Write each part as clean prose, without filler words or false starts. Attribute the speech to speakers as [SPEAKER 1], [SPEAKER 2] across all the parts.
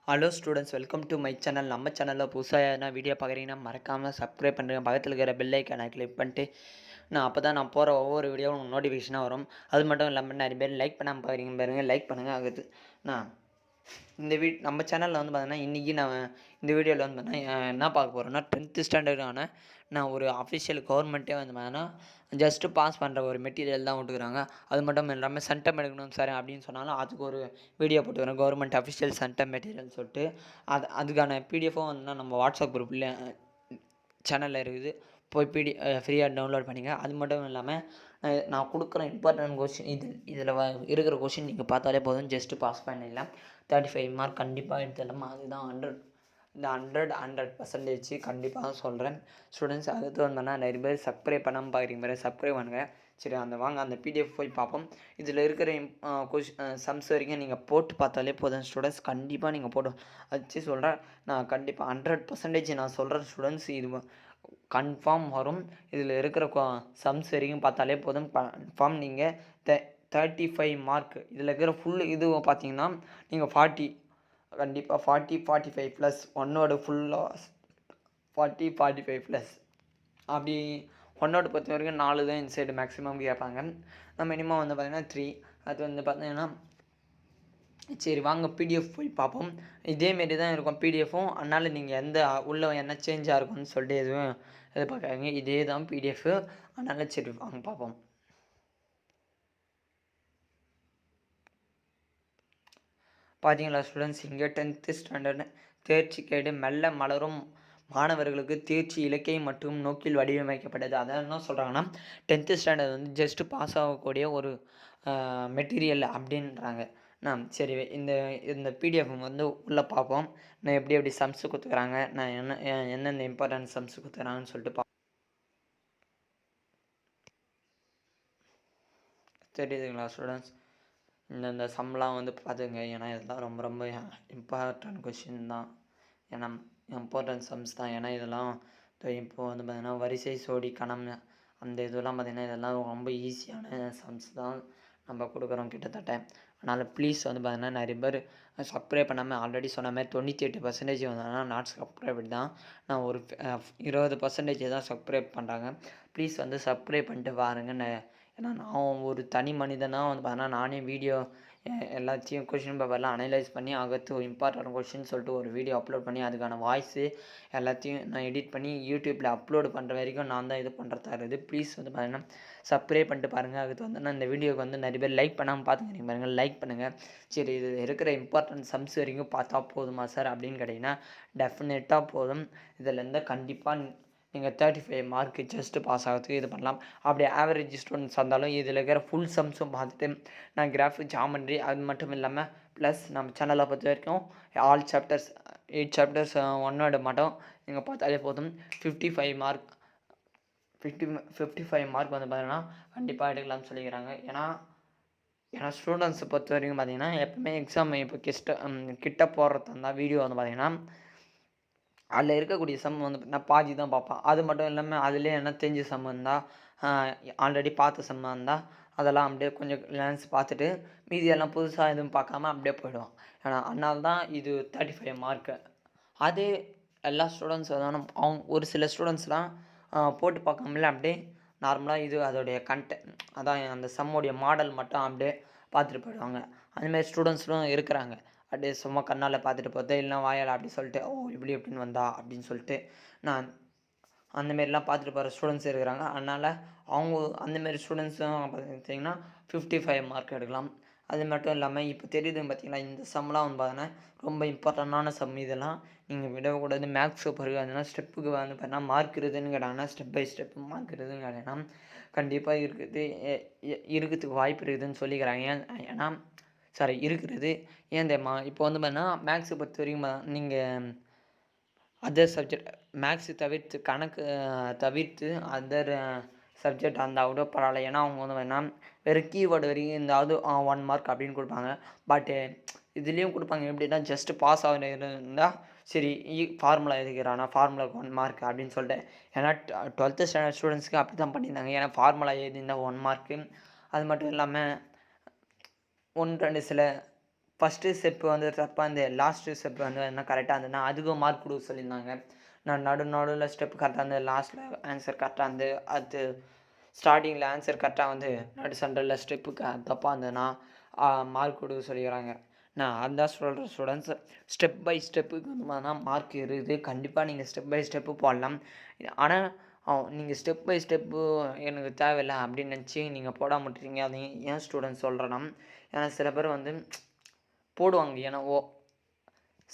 [SPEAKER 1] Hello students, welcome to my channel. நம்ம சேனலில் புதுசாக எதனா வீடியோ பார்க்குறீங்கன்னா மறக்காமல் சப்ஸ்கிரைப் பண்ணுறேங்க. பக்கத்தில் இருக்கிற பெல் ஐக்கானை கிளிக் பண்ணிட்டு அப்போ தான் நான் போகிற ஒவ்வொரு வீடியோவும் உங்களுக்கு நோட்டிஃபிகேஷனாக வரும். அது மட்டும் இல்லாமல் நிறைய பேர் லைக் பண்ணாமல் பார்க்குறீங்க பாருங்கள், லைக் பண்ணுங்கள். ஆகுது நான் இந்த நம்ம சேனலில் வந்து பார்த்தீங்கன்னா இன்றைக்கி நான் இந்த வீடியோவில் வந்து பார்த்தீங்கன்னா என்ன பார்க்க போகிறேன்னா 10th ஸ்டாண்டர்டான நான் ஒரு அஃபிஷியல் கவர்மெண்ட்டே வந்து பார்த்தீங்கன்னா ஜஸ்ட்டு பாஸ் பண்ணுற ஒரு மெட்டீரியல் தான் விட்டுக்கிறாங்க. அது மட்டும் இல்லாமல் சென்டம் எடுக்கணும் சார் அப்படின்னு சொன்னாலும் அதுக்கு ஒரு வீடியோ போட்டுக்கிறேன், கவர்மெண்ட் அஃபிஷியல் சென்டம் மெட்டீரியல் சொல்லிட்டு. அதுக்கான பிடிஎஃபும் வந்து நம்ம வாட்ஸ்அப் குரூப்பில் சேனலில் இருக்குது, போய் ஃப்ரீயாக டவுன்லோட் பண்ணிங்க. அது மட்டும் இல்லாமல் நான் கொடுக்குற இம்பார்ட்டன்ட் கொஷின் இதில் இருக்கிற கொஷின் நீங்கள் பார்த்தாலே போதும், ஜஸ்ட்டு பாஸ் பண்ணிடலாம். 35 மார்க் கண்டிப்பாக எடுத்துடலாம். அதுதான் 100% கண்டிப்பாக சொல்கிறேன் ஸ்டூடெண்ட்ஸ். அடுத்து வந்தோன்னா நிறைய பேர் சப்ஸ்கிரைப் பண்ணாமல் பார்க்குறீங்க பாரு, சப்ஸ்கிரைப் பண்ணுங்கள். சரி, வாங்க அந்த பிடிஎஃப் போய் பார்ப்போம். இதில் இருக்கிற சம்ஸ் வரைக்கும் நீங்கள் போட்டு பார்த்தாலே போதும் ஸ்டூடெண்ட்ஸ். கண்டிப்பாக நீங்கள் போட்டு வச்சு சொல்கிறேன். நான் கண்டிப்பாக 100% நான் சொல்கிறேன் ஸ்டூடெண்ட்ஸ். இது கன்ஃபார்ம் வரும். இதில் இருக்கிற சம்ஸ் வரைக்கும் பார்த்தாலே போதும், கன்ஃபார்ம் நீங்கள் 35 மார்க். இதில் இருக்கிற ஃபுல் இது பார்த்தீங்கன்னா நீங்கள் 40 கண்டிப்பாக 40-45 ப்ளஸ் ஒன்னோட ஃபுல்லாக 40-45 ப்ளஸ் அப்படி. ஒன்னோட பொறுத்த வரைக்கும் 4 தான் இன்சைடு மேக்ஸிமம் கேட்பாங்க. நம்ம மினிமம் வந்து பார்த்திங்கன்னா 3. அது வந்து பார்த்தீங்கன்னா சரி வாங்க பிடிஎஃப் போய் பார்ப்போம். இதேமாரி தான் இருக்கும் பிடிஎஃப்பும். அதனால் நீங்கள் எந்த உள்ள என்ன சேஞ்சாக இருக்கும்னு சொல்லிட்டு எதுவும் எதிர்பார்க்காதீங்க, இதே தான் பிடிஎஃப். அதனால் சரி வாங்க பார்ப்போம். பார்த்தீங்களா ஸ்டூடெண்ட்ஸ், இங்கே 10th ஸ்டாண்டர்டு தேர்ச்சிக்கேடு மெல்ல மலரும் மாணவர்களுக்கு தேர்ச்சி இலக்கை மற்றும் நோக்கில் வடிவமைக்கப்பட்டது. அதை என்ன சொல்கிறாங்கன்னா 10th ஸ்டாண்டர்ட் வந்து ஜஸ்ட்டு பாஸ் ஆகக்கூடிய ஒரு மெட்டீரியல் அப்படின்றாங்க. சரி, இந்த பிடிஎஃப் வந்து உள்ளே பார்ப்போம். நான் எப்படி சம்ஸு கொடுத்துக்கிறாங்க, நான் எந்தெந்த இம்பார்ட்டன்ட் சம்ஸு கொடுத்துக்கிறாங்கன்னு சொல்லிட்டு தெரியுதுங்களா ஸ்டூடெண்ட்ஸ். இந்த சம்லாம் வந்து பார்த்துங்க, ஏன்னா இதெல்லாம் ரொம்ப ரொம்ப இம்பார்ட்டன்ட் கொஷின் தான். ஏன்னா இம்பார்ட்டன்ட் சம்ஸ் தான். ஏன்னா இதெல்லாம் இப்போது வந்து பார்த்திங்கன்னா வரிசை சோடி கணம் அந்த இதெல்லாம் பார்த்திங்கன்னா இதெல்லாம் ரொம்ப ஈஸியான சம்ஸ் தான் நம்ம கொடுக்குறோம் கிட்டத்தட்ட. அதனால் ப்ளீஸ் வந்து பார்த்திங்கன்னா நிறைய பேர் சப்ஸ்கிரைப் பண்ணாமல், ஆல்ரெடி சொன்ன மாதிரி 98% வந்தோன்னா நாட் சப்ஸ்கிரைப்டு தான். நான் ஒரு 20% தான் சப்ஸ்கிரைப் பண்ணுறாங்க. ப்ளீஸ் வந்து சப்ஸ்கிரைப் பண்ணிட்டு பாருங்க. ஏன்னா நான் ஒரு தனி மனிதனாக வந்து பார்த்தீங்கன்னா நானே வீடியோ எல்லாத்தையும் கொஷின் பேப்பர்லாம் அனலைஸ் பண்ணி அகத்து இம்பார்ட்டன்ட் கொஷின் சொல்லிட்டு ஒரு வீடியோ அப்லோட் பண்ணி அதுக்கான வாய்ஸு எல்லாத்தையும் நான் எடிட் பண்ணி யூடியூப்பில் அப்லோடு பண்ணுற வரைக்கும் நான் தான் இது பண்ணுறதா இருக்குது. ப்ளீஸ் வந்து பார்த்தீங்கன்னா சப்ஸ்கிரைப் பண்ணிட்டு பாருங்கள். அதுக்கு வந்து நான் இந்த வீடியோக்கு வந்து நிறைய பேர் லைக் பண்ணாமல் பார்த்துக்கிறீங்க பாருங்கள், லைக் பண்ணுங்கள். சரி, இது இருக்கிற இம்பார்ட்டன்ட் சம்ஸ் வரைக்கும் பார்த்தா போதுமா சார் அப்படின்னு கேட்டிங்கன்னா டெஃபினட்டாக போதும். இதில் இருந்தால் கண்டிப்பாக நீங்கள் 35 மார்க்கு ஜஸ்ட்டு பாஸ் ஆகிறதுக்கு இது பண்ணலாம். அப்படி ஆவரேஜ் ஸ்டூடெண்ட்ஸ் இருந்தாலும் இதில் இருக்கிற ஃபுல் சம்ஸும் பார்த்துட்டு நான் கிராஃபிக் ஜாமெண்ட்ரி அது மட்டும் இல்லாமல் ப்ளஸ் நம்ம சேனலை பொறுத்த வரைக்கும் ஆல் சாப்டர்ஸ் 8 சாப்டர்ஸ் ஒன்றும் எடுக்க மாட்டோம். நீங்கள் பார்த்தாலே போதும். 55 மார்க் வந்து பார்த்தீங்கன்னா கண்டிப்பாக எடுக்கலாம்னு சொல்லிக்கிறாங்க. ஏன்னா ஸ்டூடெண்ட்ஸை பொறுத்த வரைக்கும் பார்த்தீங்கன்னா எப்பவுமே எக்ஸாம் இப்போ கிட்ட போடுறது இருந்தால் வீடியோ வந்து பார்த்தீங்கன்னா அதில் இருக்கக்கூடிய சம் வந்து நான் பாதி தான் பார்ப்பேன். அது மட்டும் இல்லாமல் அதுலேயே என்ன தெரிஞ்ச சம் இருந்தால், ஆல்ரெடி பார்த்த சம்மாக இருந்தால் அதெல்லாம் அப்படியே கொஞ்சம் கிளான்ஸ் பார்த்துட்டு மீதியெல்லாம் புதுசாக எதுவும் பார்க்காம அப்படியே போயிடுவோம். ஏன்னா அதனால தான் இது 35 மார்க்கு. அதே எல்லா ஸ்டூடெண்ட்ஸ் அவங்க ஒரு சில ஸ்டூடெண்ட்ஸ்லாம் போட்டு பார்க்காமலே அப்படியே நார்மலாக இது அதோடைய அதான் அந்த சம்முடைய மாடல் மட்டும் அப்படியே பார்த்துட்டு போயிடுவாங்க. அதுமாதிரி ஸ்டூடெண்ட்ஸும் இருக்கிறாங்க. அப்படியே சும்மா கண்ணால் பார்த்துட்டு போகிறது, இல்லைனா வாயால் அப்படி சொல்லிட்டு இப்படி எப்படின்னு வந்தா அப்படின்னு சொல்லிட்டு நான் அந்தமாரிலாம் பார்த்துட்டு போகிற ஸ்டூடெண்ட்ஸ் இருக்கிறாங்க. அதனால் அவங்க அந்தமாரி ஸ்டூடெண்ட்ஸும் பார்த்திங்கன்னா 55 மார்க் எடுக்கலாம். அது மட்டும் இல்லாமல் இப்போ தெரியுதுன்னு பார்த்தீங்களா, இந்த சம்லாம் வந்து பார்த்தீங்கன்னா ரொம்ப இம்பார்ட்டண்டான சம். இதெல்லாம் நீங்கள் விடக்கூடாது. மேக்ஸ் பிறகு அதனால் ஸ்டெப்புக்கு வந்து பார்த்தீங்கன்னா மார்க் இருக்குதுன்னு கேட்டாங்கன்னா ஸ்டெப் பை ஸ்டெப் மார்க் இருக்குதுன்னு கேட்டிங்கன்னா கண்டிப்பாக இருக்கிறதுக்கு வாய்ப்பு இருக்குதுன்னு சொல்லிக்கிறாங்க. ஏன்னா இருக்கிறது. ஏன் தெரியுமா, இப்போ வந்து பார்த்தீங்கன்னா மேக்ஸை பொறுத்த வரைக்கும் நீங்கள் அதர் சப்ஜெக்ட் மேக்ஸு தவிர்த்து கணக்கு தவிர்த்து அதர் சப்ஜெக்ட் இருந்தால் கூட பரவாயில்ல. ஏன்னா அவங்க வந்து வேணால் வெறும் கீவேர்டு வரைக்கும் இருந்தாவது 1 மார்க் அப்படின்னு கொடுப்பாங்க. பட்டு இதுலேயும் கொடுப்பாங்க எப்படின்னா ஜஸ்ட்டு பாஸ் ஆகிற இருந்தால் சரி, ஃபார்முலா எழுதிக்கிறானா ஃபார்முலாவுக்கு 1 மார்க் அப்படின்னு சொல்லிட்டு. ஏன்னா 12th ஸ்டாண்டர்ட் ஸ்டூடெண்ட்ஸ்க்கு அப்படி தான் பண்ணியிருந்தாங்க. ஏன்னா ஃபார்முலா எழுதியிருந்தால் 1 மார்க்கு. அது மட்டும் இல்லாமல் 1-2 சில ஃபஸ்ட்டு ஸ்டெப்பு வந்து தப்பாக இந்த லாஸ்ட்டு ஸ்டெப் வந்து என்ன கரெக்டாக இருந்ததுன்னா அதுக்கும் மார்க் கொடுக்க சொல்லியிருந்தாங்க. நான் நடுவில் ஸ்டெப் கரெக்டாக இருந்தது, லாஸ்ட்டில் ஆன்சர் கரெக்டாக இருந்து, அது ஸ்டார்டிங்கில் ஆன்சர் கரெக்டாக வந்து நடு சென்டரில் ஸ்டெப்புக்கு தப்பாக இருந்ததுன்னா மார்க் கொடுக்க சொல்லிக்கிறாங்க. நான் அதான் சொல்கிறேன் ஸ்டூடெண்ட்ஸ், ஸ்டெப் பை ஸ்டெப்புக்கு வந்து பார்த்தீங்கன்னா மார்க் இருக்குது. கண்டிப்பாக நீங்கள் ஸ்டெப் பை ஸ்டெப்பு போடலாம். ஆனால் நீங்கள் ஸ்டெப் பை ஸ்டெப்பு எனக்கு தேவையில்லை அப்படின்னு நினச்சி நீங்கள் போடாமல் விட்டுறீங்க. அது ஏன் ஸ்டூடெண்ட்ஸ் சொல்கிறேன்னா, ஏன்னா சில பேர் வந்து போடுவாங்க. ஏன்னா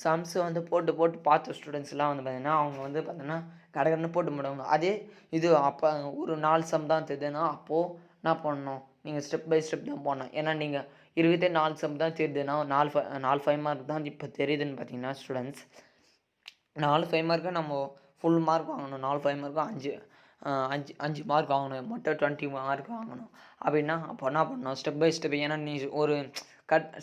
[SPEAKER 1] சம்ஸு வந்து போட்டு பார்த்த ஸ்டூடெண்ட்ஸ்லாம் வந்து பார்த்திங்கன்னா அவங்க வந்து பார்த்தீங்கன்னா கடகடன்னு போட்டு முடிவாங்க. அதே இது அப்போ ஒரு 4 சம் தான் தெரியுதுன்னா அப்போது என்ன பண்ணணும், நீங்கள் ஸ்டெப் பை ஸ்டெப் தான் போடணும். ஏன்னா நீங்கள் 4 சம் தான் தெரியுதுன்னா 4 5 மார்க் தான் இப்போ தெரியுதுன்னு பார்த்தீங்கன்னா ஸ்டூடெண்ட்ஸ், 4 5 மார்க்கு நம்ம ஃபுல் மார்க் வாங்கணும். 4 5 மார்க்கும் 5 மார்க் வாங்கணும். மொத்தம் 20 மார்க் வாங்கணும். அப்படின்னா அப்போ என்ன பண்ணணும், ஸ்டெப் பை ஸ்டெப். ஏன்னா நீ ஒரு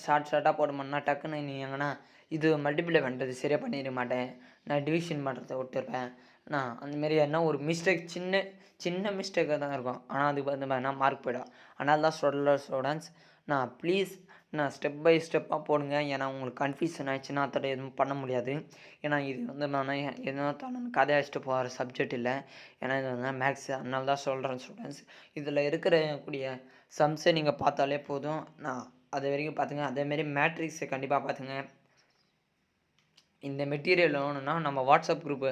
[SPEAKER 1] ஷார்ட்டாக போடணும்னா டக்குன்னு நீ எங்கன்னா இது மல்டிப்ளை பண்ணுறது சரியாக பண்ணிட மாட்டேன், நான் டிவிஷன் பண்ணுறத விட்டுருப்பேன். நான் அந்தமாரி என்ன ஒரு மிஸ்டேக் சின்ன மிஸ்டேக்காக தான் இருக்கும். ஆனால் அதுக்கு வந்து பார்த்தீங்கன்னா மார்க் போய்டும். அதனால தான் சொல்கிற ஸ்டூடெண்ட்ஸ், நான் ப்ளீஸ் நான் ஸ்டெப் பை ஸ்டெப்பாக போடுங்க. ஏன்னா உங்களுக்கு கன்ஃபியூஷன் ஆகிடுச்சுன்னா அதோட எதுவும் பண்ண முடியாது. ஏன்னா இது வந்து நான் எதுனா கதை அடிச்சுட்டு போகிற சப்ஜெக்ட் இல்லை. ஏன்னா இது வந்து மேக்ஸு. அதனால தான் சொல்கிறேன் ஸ்டூடெண்ட்ஸ், இதில் இருக்கக்கூடிய சம்ஸை நீங்கள் பார்த்தாலே போதும். நான் அது வரைக்கும் பார்த்துங்க. அதேமாரி மேட்ரிக்ஸை கண்டிப்பாக பார்த்துங்க. இந்த மெட்டீரியல் வேணும்னா நம்ம வாட்ஸ்அப் குரூப்பு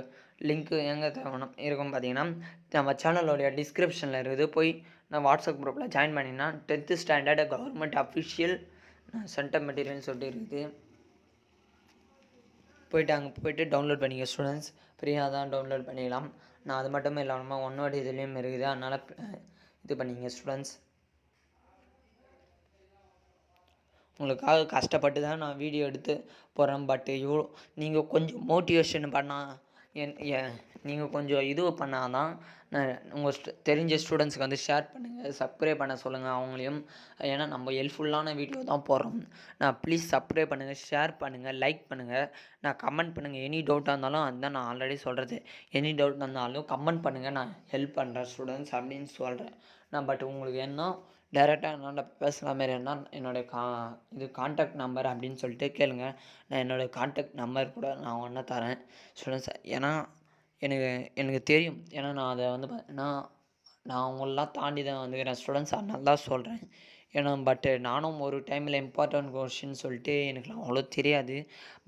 [SPEAKER 1] லிங்க்கு எங்கே தேவைணும் இருக்கும் பார்த்தீங்கன்னா, நம்ம சேனலோடைய டிஸ்கிரிப்ஷனில் இருக்குது. போய் நான் வாட்ஸ்அப் குரூப்பில் ஜாயின் பண்ணிங்கன்னா 10th standard government official centre மெட்டீரியல்னு சொல்லிட்டு இருக்குது. அங்கே போய்ட்டு டவுன்லோட் பண்ணிக்க ஸ்டூடெண்ட்ஸ். ஃப்ரீயாக தான் டவுன்லோட் பண்ணிக்கலாம். நான் அது மட்டும் இல்லாமல் ஒன்னோட இதுலேயும் இருக்குது. அதனால் இது பண்ணிங்க ஸ்டூடெண்ட்ஸ். உங்களுக்காக கஷ்டப்பட்டு தான் நான் வீடியோ எடுத்து போடுறேன். பட் நீங்கள் கொஞ்சம் மோட்டிவேஷன் பண்ணால் நீங்கள் கொஞ்சம் இது பண்ணால் தான் உங்கள் தெரிஞ்ச ஸ்டூடெண்ட்ஸுக்கு வந்து ஷேர் பண்ணுங்கள், சப்ஸ்கிரைப் பண்ண சொல்லுங்கள் அவங்களையும். ஏன்னா நம்ம ஹெல்ப்ஃபுல்லான வீடியோ தான் போடுறோம். ப்ளீஸ் சப்ஸ்கிரைப் பண்ணுங்கள், ஷேர் பண்ணுங்கள், லைக் பண்ணுங்கள், கமெண்ட் பண்ணுங்கள். எனி டவுட்டாக இருந்தாலும் அதுதான் நான் ஆல்ரெடி சொல்கிறது. எனி டவுட் இருந்தாலும் கமெண்ட் பண்ணுங்கள், நான் ஹெல்ப் பண்ணுறேன் ஸ்டூடெண்ட்ஸ் அப்படின்னு சொல்கிறேன். பட் உங்களுக்கு என்ன டைரெக்டாக என்னால் பேசுகிற மாரி என்ன என்னோடய கான்டாக்ட் நம்பர் அப்படின்னு சொல்லிட்டு கேளுங்க. நான் என்னோடய கான்டாக்ட் நம்பர் கூட நான் ஒன்றா தரேன் ஸ்டூடெண்ட்ஸ். ஏன்னா எனக்கு தெரியும். ஏன்னா நான் அதை வந்து பார்த்தீங்கன்னா நான் அவங்களெலாம் தாண்டி தான் வந்துக்கிறேன் ஸ்டூடெண்ட்ஸ். அதனால தான் சொல்கிறேன். ஏன்னா பட்டு நானும் ஒரு டைமில் இம்பார்ட்டன்ட் கொஷின் சொல்லிட்டு எனக்குலாம் அவ்வளோ தெரியாது.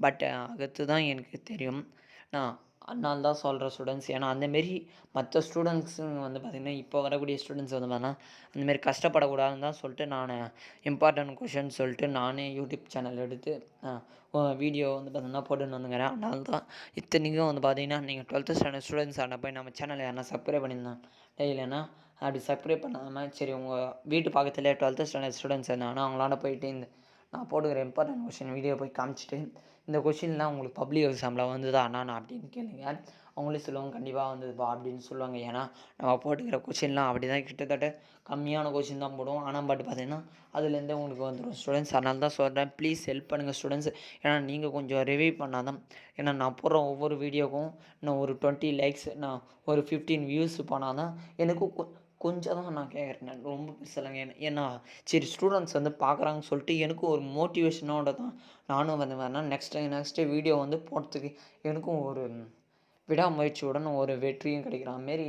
[SPEAKER 1] பட் அடுத்து தான் எனக்கு தெரியும். நான் அதனால தான் சொல்கிறேன் ஸ்டூடெண்ட்ஸ். ஏன்னா அந்தமாரி மற்ற ஸ்டூடெண்ட்ஸுங்க வந்து பார்த்திங்கன்னா இப்போ வரக்கூடிய ஸ்டூடெண்ட்ஸ் வந்து பார்த்தீங்கன்னா அந்தமாரி கஷ்டப்படக்கூடாதுன்னு தான் சொல்லிட்டு நான் இம்பார்ட்டன்ட் கொஷின் சொல்லிட்டு நானே யூடியூப் சேனல் எடுத்து வீடியோ வந்து பார்த்திங்கன்னா போட்டுன்னு வந்துக்கிறேன். அதனால தான் இத்தனைக்கும் வந்து பார்த்திங்கன்னா நீங்கள் 12th ஸ்டாண்டர்ட் ஸ்டூடெண்ட்ஸ் ஆனால் போய் நம்ம சேனலை யாரா சப்ஸ்கிரைப் பண்ணியிருந்தேன் இல்லைன்னா அப்படி சப்ஸ்கிரைப் பண்ணாமல் சரி உங்கள் வீட்டு பக்கத்துலேயே 12th ஸ்டாண்டர்ட் ஸ்டூடெண்ட்ஸ் இருந்தாங்கன்னா அவங்களாண்ட போயிட்டு நான் போட்டுக்கிற இம்பார்ட்டன்ட் கொஷின் வீடியோ போய் காமிச்சிட்டு இந்த கொஷின்லாம் உங்களுக்கு பப்ளிக் எக்ஸாமில் வந்துதா அண்ணா அப்படின்னு கேளுங்க. அவங்களே சொல்லுவாங்க கண்டிப்பாக வந்ததுப்பா அப்படின்னு சொல்லுவாங்க. ஏன்னா நம்ம போட்டுக்கிற கொஷின்லாம் அப்படி தான் கிட்டத்தட்ட கம்மியான கொஷின் தான் போடுவோம். ஆனால் பட் பார்த்திங்கன்னா அதுலேருந்தே உங்களுக்கு வந்துடும் ஸ்டூடெண்ட்ஸ். அதனால தான் சொல்கிறேன், ப்ளீஸ் ஹெல்ப் பண்ணுங்கள் ஸ்டூடெண்ட்ஸ். ஏன்னா நீங்கள் கொஞ்சம் ரிவ்யூ பண்ணால் தான். ஏன்னா நான் போடுற ஒவ்வொரு வீடியோக்கும் நான் ஒரு 20 லைக்ஸ் நான் ஒரு 15 வியூஸ் போனால் தான் எனக்கு கொஞ்சம் தான் நான் கேட்குறேன். ரொம்ப பெருசலைங்க. ஏன்னா சரி ஸ்டூடெண்ட்ஸ் வந்து பார்க்குறாங்கன்னு சொல்லிட்டு எனக்கும் ஒரு மோட்டிவேஷனோட தான் நானும் வந்து வேணால் நெக்ஸ்ட்டு வீடியோ வந்து போடுறதுக்கு எனக்கும் ஒரு விடாமுயற்சியுடன் ஒரு வெற்றியும் கிடைக்கிற மாரி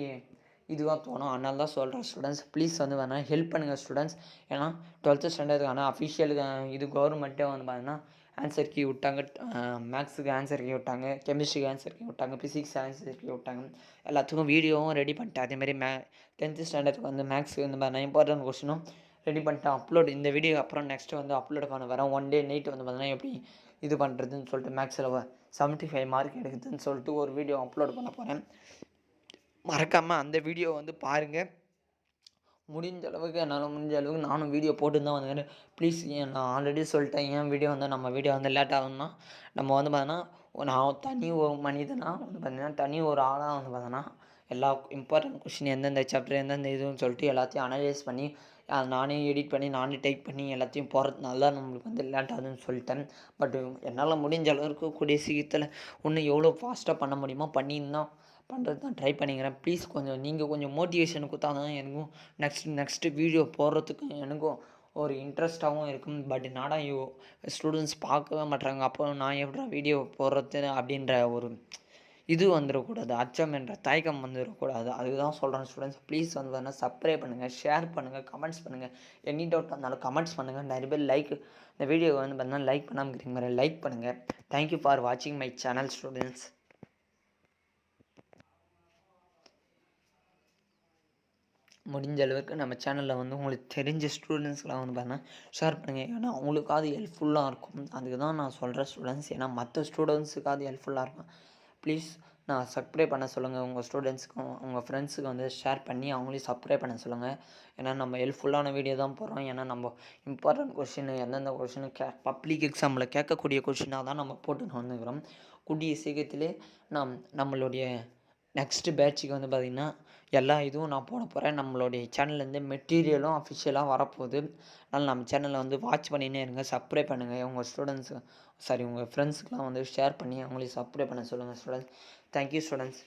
[SPEAKER 1] இதுவாக தோணும். அதனால தான் சொல்கிறேன் ஸ்டூடெண்ட்ஸ், ப்ளீஸ் வந்து வேணால் ஹெல்ப் பண்ணுங்கள் ஸ்டூடெண்ட்ஸ். ஏன்னா 12th ஸ்டாண்டர்டுக்கான அஃபிஷியலுக்கு இது கவர்மெண்ட்டே வந்து பார்த்தீங்கன்னா ஆன்சர் கீ விட்டாங்க. மேக்ஸுக்கு ஆன்சர் கீ விட்டாங்க, கெமிஸ்ட்ரிக்கு ஆன்சர் கீ விட்டாங்க, ஃபிசிக்ஸ் ஆன்சர் கீ விட்டாங்க. எல்லாத்துக்கும் வீடியோவும் ரெடி பண்ணிட்டேன். அதேமாதிரி 10th ஸ்டாண்டர்டுக்கு வந்து மேக்ஸுக்கு வந்து பார்த்தீங்கன்னா இம்பார்ட்டன்ட் கொஸ்டினும் ரெடி பண்ணிட்டேன். இந்த வீடியோ அப்புறம் நெக்ஸ்ட்டு வந்து அப்லோட் பண்ண வரேன். ஒன் டே நைட் வந்து பார்த்தீங்கன்னா எப்படி இது பண்ணுறதுன்னு சொல்லிட்டு மேக்ஸில் 75 மார்க் எடுக்குதுன்னு சொல்லிட்டு ஒரு வீடியோ அப்லோட் பண்ண போகிறேன். மறக்காமல் அந்த வீடியோ வந்து பாருங்கள். முடிஞ்ச அளவுக்கு நானும் வீடியோ போட்டு தான் வந்துக்கிறேன். ப்ளீஸ் நான் ஆல்ரெடி சொல்லிட்டேன். வீடியோ வந்து நம்ம வீடியோ வந்து லேட் ஆகும்னா நம்ம வந்து பார்த்தோன்னா நான் தனி ஒரு மனிதனாக வந்து பார்த்தீங்கன்னா தனி ஒரு ஆளாக வந்து பார்த்தோன்னா எல்லா இம்பார்ட்டன்ட் கொஷின் எந்தெந்த சாப்டர் எந்தெந்த இதுன்னு சொல்லிட்டு எல்லாத்தையும் அனலைஸ் பண்ணி நானே எடிட் பண்ணி நானே டைப் பண்ணி எல்லாத்தையும் போடுறதுனால தான் நம்மளுக்கு வந்து லேட் ஆகுதுன்னு சொல்லிட்டேன். பட் என்னால் முடிஞ்ச அளவுக்கு கூடிய சீக்கிரத்தில் இன்னும் எவ்வளோ ஃபாஸ்ட்டாக பண்ண முடியுமோ பண்ணியிருந்தான் பண்ணுறது தான் ட்ரை பண்ணிக்கிறேன். ப்ளீஸ் நீங்கள் கொஞ்சம் மோட்டிவேஷன் கொடுத்தா தான் எனக்கும் நெக்ஸ்ட்டு வீடியோ போடுறதுக்கு எனக்கும் ஒரு இன்ட்ரெஸ்ட்டாகவும் இருக்கும். பட் என்னடா ஸ்டூடெண்ட்ஸ் பார்க்கவே மாட்றாங்க, அப்போ நான் எப்படிடா வீடியோ போடுறது அப்படின்ற ஒரு இது வந்துடக்கூடாது, அச்சம் என்ற தயக்கம் வந்துடக்கூடாது. அதுதான் சொல்கிறேன் ஸ்டூடெண்ட்ஸ். ப்ளீஸ் வந்து பார்த்தீங்கன்னா சப்ஸ்கிரைப் பண்ணுங்கள், ஷேர் பண்ணுங்கள், கமெண்ட்ஸ் பண்ணுங்கள். எனி டவுட் வந்தாலும் கமெண்ட்ஸ் பண்ணுங்கள். நிறைய பேர் இந்த வீடியோவை வந்து பார்த்தீங்கன்னா லைக் பண்ணாமல் இருக்கிற மாதிரி லைக் பண்ணுங்கள். தேங்க்யூ ஃபார் வாட்சிங் மை சேனல் ஸ்டூடெண்ட்ஸ். முடிஞ்ச அளவுக்கு நம்ம சேனலில் வந்து உங்களுக்கு தெரிஞ்ச ஸ்டூடெண்ட்ஸ்லாம் வந்து பார்த்தீங்கன்னா ஷேர் பண்ணுங்கள். ஏன்னா அவங்களுக்காவது ஹெல்ப்ஃபுல்லாக இருக்கும். அதுக்கு தான் நான் சொல்கிறேன் ஸ்டூடெண்ட்ஸ். ஏன்னா மற்ற ஸ்டூடெண்ட்ஸுக்காவது ஹெல்ப்ஃபுல்லாக இருக்கும். ப்ளீஸ் நான் சப்ஸ்கிரைப் பண்ண சொல்லுங்கள். உங்கள் ஸ்டூடெண்ட்ஸுக்கும் உங்கள் ஃப்ரெண்ட்ஸுக்கு வந்து ஷேர் பண்ணி அவங்களையும் சப்ஸ்கிரைப் பண்ண சொல்லுங்கள். ஏன்னா நம்ம ஹெல்ப்ஃபுல்லான வீடியோ தான் போடுறோம். ஏன்னா நம்ம இம்பார்ட்டன்ட் கொஷின் எந்தெந்த கொஷினு பப்ளிக் எக்ஸாமில் கேட்கக்கூடிய கொஷினாக தான் நம்ம போட்டு வந்துக்கிறோம். கூடிய சீக்கிரத்திலே நம்மளுடைய நெக்ஸ்ட்டு பேட்சுக்கு வந்து பார்த்திங்கன்னா எல்லா இதுவும் நான் போட போகிறேன். நம்மளுடைய சேனல்லேருந்து மெட்டீரியலும் அஃபிஷியலாக வரப்போகுது. அதனால் நம்ம சேனலில் வந்து வாட்ச் பண்ணினே இருங்க, சப்ஸ்கிரைப் பண்ணுங்கள். உங்கள் உங்கள் ஃப்ரெண்ட்ஸுக்கெலாம் வந்து ஷேர் பண்ணி அவங்களையும் சப்ஸ்கிரைப் பண்ண சொல்லுங்கள் ஸ்டூடெண்ட்ஸ். Thank you students.